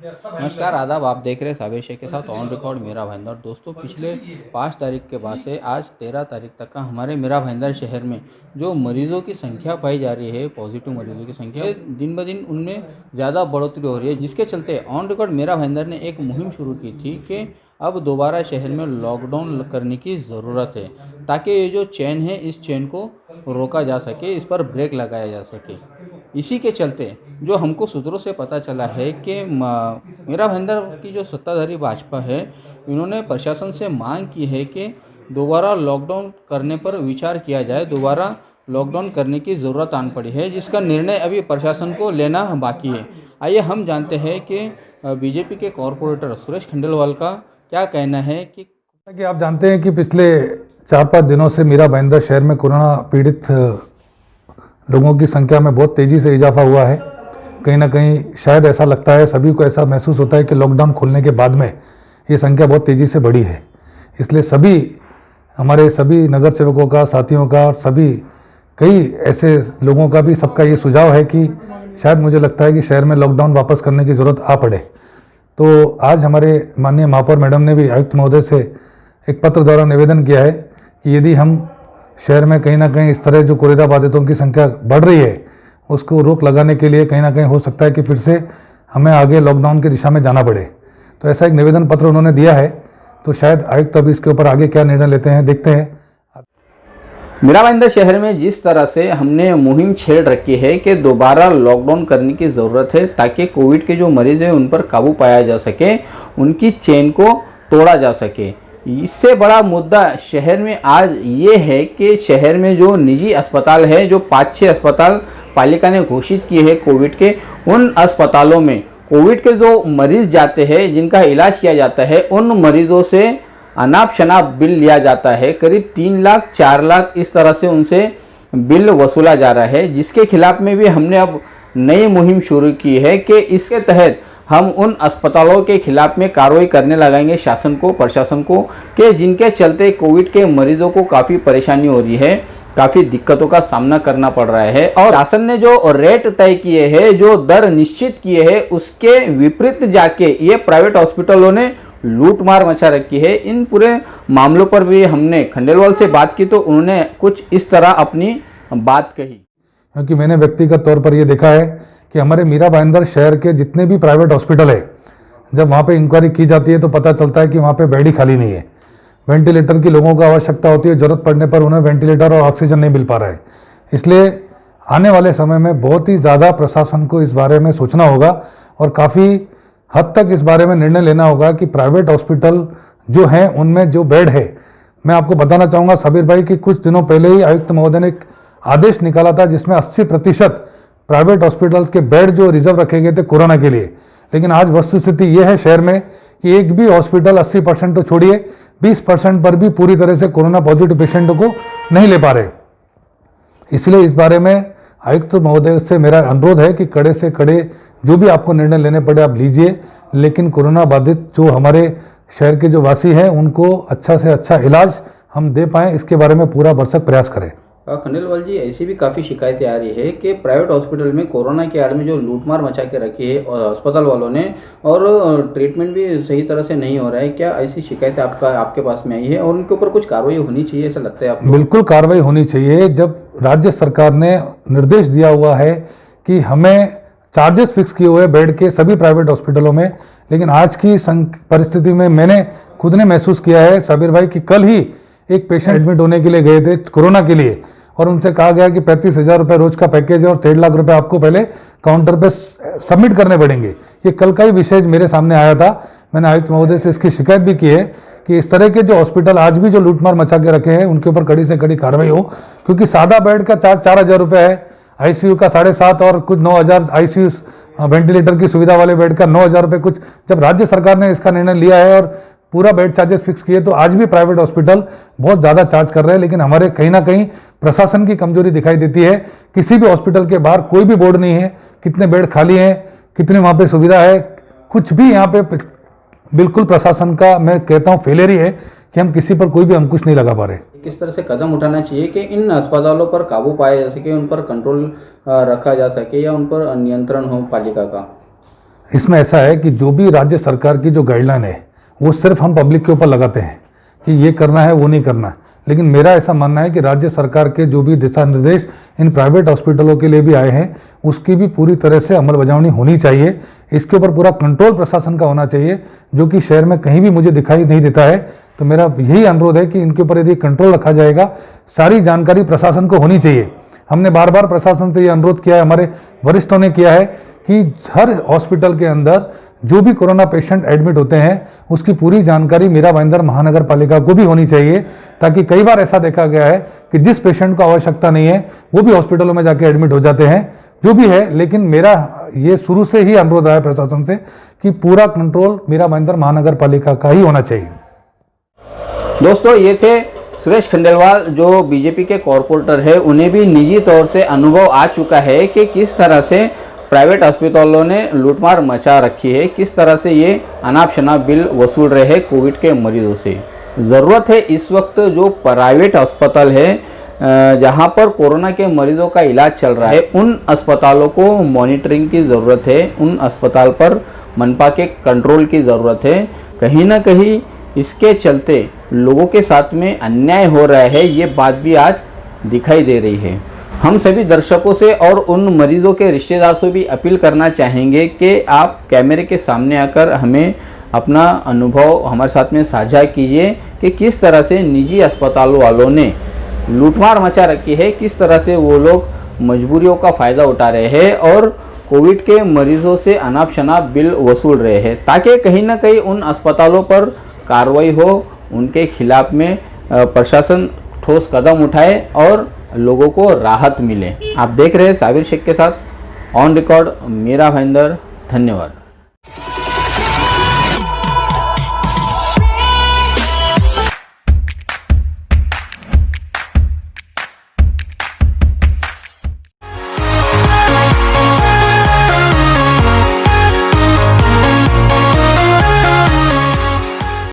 नमस्कार, आदाब। आप देख रहे हैं साबिर शेख के साथ ऑन रिकॉर्ड मीरा भाईंदर। दोस्तों, पिछले 5 तारीख के बाद से आज 13 तारीख तक का हमारे मीरा भाईंदर शहर में जो मरीजों की संख्या पाई जा रही है, पॉजिटिव मरीजों की संख्या दिन ब दिन उनमें ज़्यादा बढ़ोतरी हो रही है, जिसके चलते ऑन रिकॉर्ड मीरा भाईंदर ने एक मुहिम शुरू की थी कि अब दोबारा शहर में लॉकडाउन करने की ज़रूरत है, ताकि ये जो चेन है इस चेन को रोका जा सके, इस पर ब्रेक लगाया जा सके। इसी के चलते जो हमको सूत्रों से पता चला है कि मीरा भाईंदर की जो सत्ताधारी भाजपा है, इन्होंने प्रशासन से मांग की है कि दोबारा लॉकडाउन करने पर विचार किया जाए। दोबारा लॉकडाउन करने की ज़रूरत आन पड़ी है, जिसका निर्णय अभी प्रशासन को लेना बाकी है। आइए हम जानते हैं कि बीजेपी के कॉरपोरेटर सुरेश खंडेलवाल का क्या कहना है। कि आप जानते हैं कि पिछले 4-5 दिनों से मीरा भाईंदर शहर में कोरोना पीड़ित लोगों की संख्या में बहुत तेज़ी से इजाफा हुआ है। कहीं ना कहीं शायद ऐसा लगता है, सभी को ऐसा महसूस होता है कि लॉकडाउन खोलने के बाद में ये संख्या बहुत तेज़ी से बढ़ी है। इसलिए हमारे सभी नगर सेवकों का, साथियों का और सभी कई ऐसे लोगों का भी सबका ये सुझाव है कि शायद मुझे लगता है कि शहर में लॉकडाउन वापस करने की ज़रूरत आ पड़े। तो आज हमारे माननीय महापौर मैडम ने भी आयुक्त महोदय से एक पत्र द्वारा निवेदन किया है कि यदि हम शहर में कहीं ना कहीं इस तरह जो कोरोना बाधितों की संख्या बढ़ रही है, उसको रोक लगाने के लिए कहीं ना कहीं हो सकता है कि फिर से हमें आगे लॉकडाउन की दिशा में जाना पड़े। तो ऐसा एक निवेदन पत्र उन्होंने दिया है। तो शायद आयुक्त अब इसके ऊपर आगे क्या निर्णय लेते हैं, देखते हैं। मीरा भाईंदर शहर में जिस तरह से हमने मुहिम छेड़ रखी है कि दोबारा लॉकडाउन करने की ज़रूरत है, ताकि कोविड के जो मरीज हैं उन पर काबू पाया जा सके, उनकी चेन को तोड़ा जा सके। इससे बड़ा मुद्दा शहर में आज ये है कि शहर में जो निजी अस्पताल है, जो 5-6 अस्पताल पालिका ने घोषित किए हैं कोविड के, उन अस्पतालों में कोविड के जो मरीज जाते हैं, जिनका इलाज किया जाता है, उन मरीजों से अनाप शनाप बिल लिया जाता है। करीब 3 लाख 4 लाख इस तरह से उनसे बिल वसूला जा रहा है, जिसके खिलाफ में भी हमने अब नई मुहिम शुरू की है कि इसके तहत हम उन अस्पतालों के खिलाफ में कार्रवाई करने लगाएंगे, शासन को, प्रशासन को, कि जिनके चलते कोविड के मरीजों को काफ़ी परेशानी हो रही है, काफ़ी दिक्कतों का सामना करना पड़ रहा है। और शासन ने जो रेट तय किए हैं, जो दर निश्चित किए हैं, उसके विपरीत जाके ये प्राइवेट हॉस्पिटलों ने लूट मार मचा रखी है। इन पूरे मामलों पर भी हमने खंडेलवाल से बात की, तो उन्होंने कुछ इस तरह अपनी बात कही। क्योंकि मैंने व्यक्तिगत तौर पर यह देखा है कि हमारे मीरा भाईंदर शहर के जितने भी प्राइवेट हॉस्पिटल है, जब वहाँ पे इंक्वायरी की जाती है तो पता चलता है कि वहाँ पे बेड ही खाली नहीं है। वेंटिलेटर की लोगों को आवश्यकता होती है, ज़रूरत पड़ने पर उन्हें वेंटिलेटर और ऑक्सीजन नहीं मिल पा रहा है। इसलिए आने वाले समय में बहुत ही ज़्यादा प्रशासन को इस बारे में सोचना होगा और काफ़ी हद तक इस बारे में निर्णय लेना होगा कि प्राइवेट हॉस्पिटल जो हैं उनमें जो बेड है, मैं आपको बताना चाहूँगा साबिर भाई कि कुछ दिनों पहले ही आयुक्त महोदय ने एक आदेश निकाला था जिसमें 80% प्राइवेट हॉस्पिटल्स के बेड जो रिजर्व रखे गए थे कोरोना के लिए। लेकिन आज वस्तुस्थिति ये है शहर में कि एक भी हॉस्पिटल 80% तो छोड़िए, 20% पर भी पूरी तरह से कोरोना पॉजिटिव पेशेंटों को नहीं ले पा रहे। इसलिए इस बारे में आयुक्त महोदय से मेरा अनुरोध है कि कड़े से कड़े जो भी आपको निर्णय लेने पड़े आप लीजिए, लेकिन कोरोना बाधित जो हमारे शहर के जो वासी हैं उनको अच्छा से अच्छा इलाज हम दे पाएँ, इसके बारे में पूरा भरसक प्रयास करें। खंडेलवाल जी, ऐसी भी काफ़ी शिकायतें आ रही है कि प्राइवेट हॉस्पिटल में कोरोना के आड़ में जो लूटमार मचा के रखी है अस्पताल वालों ने, और ट्रीटमेंट भी सही तरह से नहीं हो रहा है। क्या ऐसी शिकायतें आपके पास में आई है और उनके ऊपर कुछ कार्रवाई होनी चाहिए, ऐसा लगता है आपको? बिल्कुल कार्रवाई होनी चाहिए। जब राज्य सरकार ने निर्देश दिया हुआ है कि हमें चार्जेस फिक्स किए हुए बेड के सभी प्राइवेट हॉस्पिटलों में, लेकिन आज की परिस्थिति में मैंने खुद ने महसूस किया है साबिर भाई कि कल ही एक पेशेंट एडमिट होने के लिए गए थे कोरोना के लिए, और उनसे कहा गया कि 35,000 रुपये रोज का पैकेज है और 1.5 लाख रुपए आपको पहले काउंटर पे सबमिट करने पड़ेंगे। ये कल का ही विषय मेरे सामने आया था। मैंने आयुक्त महोदय से इसकी शिकायत भी की है कि इस तरह के जो हॉस्पिटल आज भी जो लूटमार मचा के रखे हैं उनके ऊपर कड़ी से कड़ी कार्रवाई हो, क्योंकि सादा बेड का 4,000 रुपये है, आईसीयू का 7,500 और कुछ 9,000, आईसीयू वेंटिलेटर की सुविधा वाले बेड का 9,000 रुपये कुछ। जब राज्य सरकार ने इसका निर्णय लिया है और पूरा बेड चार्जेस फिक्स किए, तो आज भी प्राइवेट हॉस्पिटल बहुत ज़्यादा चार्ज कर रहे हैं। लेकिन हमारे कहीं ना कहीं प्रशासन की कमजोरी दिखाई देती है। किसी भी हॉस्पिटल के बाहर कोई भी बोर्ड नहीं है, कितने बेड खाली हैं, कितनी वहाँ पे सुविधा है, कुछ भी यहाँ पे बिल्कुल प्रशासन का मैं कहता हूँ फेलियर ही है कि हम किसी पर कोई भी अंकुश नहीं लगा पा रहे। किस तरह से कदम उठाना चाहिए कि इन अस्पतालों पर काबू पाया जा सके, उन पर कंट्रोल रखा जा सके या उन पर नियंत्रण हो पालिका का? इसमें ऐसा है कि जो भी राज्य सरकार की जो गाइडलाइन है वो सिर्फ हम पब्लिक के ऊपर लगाते हैं कि ये करना है वो नहीं करना, लेकिन मेरा ऐसा मानना है कि राज्य सरकार के जो भी दिशा निर्देश इन प्राइवेट हॉस्पिटलों के लिए भी आए हैं उसकी भी पूरी तरह से अमलबजावनी होनी चाहिए। इसके ऊपर पूरा कंट्रोल प्रशासन का होना चाहिए, जो कि शहर में कहीं भी मुझे दिखाई नहीं देता है। तो मेरा यही अनुरोध है कि इनके ऊपर यदि कंट्रोल रखा जाएगा, सारी जानकारी प्रशासन को होनी चाहिए। हमने बार बार प्रशासन से ये अनुरोध किया है, हमारे वरिष्ठों ने किया है कि हर हॉस्पिटल के अंदर जो भी कोरोना पेशेंट एडमिट होते हैं उसकी पूरी जानकारी मीरा भाईंदर महानगर पालिका को भी होनी चाहिए, ताकि कई बार ऐसा देखा गया है कि जिस पेशेंट को आवश्यकता नहीं है वो भी हॉस्पिटलों में जाके एडमिट हो जाते हैं, जो भी है। लेकिन मेरा ये शुरू से ही अनुरोध आया प्रशासन से कि पूरा कंट्रोल मीरा भाईंदर महानगर पालिका का ही होना चाहिए। दोस्तों, ये थे सुरेश खंडेलवाल जो बीजेपी के कॉरपोरेटर है। उन्हें भी निजी तौर से अनुभव आ चुका है कि किस तरह से प्राइवेट अस्पतालों ने लूटमार मचा रखी है, किस तरह से ये अनाप शनाप बिल वसूल रहे हैं कोविड के मरीजों से। ज़रूरत है इस वक्त जो प्राइवेट अस्पताल है जहां पर कोरोना के मरीजों का इलाज चल रहा है, उन अस्पतालों को मॉनिटरिंग की ज़रूरत है, उन अस्पताल पर मनपा के कंट्रोल की ज़रूरत है। कहीं ना कहीं इसके चलते लोगों के साथ में अन्याय हो रहा है, ये बात भी आज दिखाई दे रही है। हम सभी दर्शकों से और उन मरीजों के रिश्तेदार से भी अपील करना चाहेंगे कि आप कैमरे के सामने आकर हमें अपना अनुभव हमारे साथ में साझा कीजिए कि किस तरह से निजी अस्पतालों वालों ने लूटमार मचा रखी है, किस तरह से वो लोग मजबूरियों का फ़ायदा उठा रहे हैं और कोविड के मरीजों से अनाप शनाप बिल वसूल रहे हैं, ताकि कहीं ना कहीं उन अस्पतालों पर कार्रवाई हो, उनके खिलाफ में प्रशासन ठोस कदम उठाए और लोगों को राहत मिले। आप देख रहे हैं साबिर शेख के साथ ऑन रिकॉर्ड मीरा भाईंदर। धन्यवाद।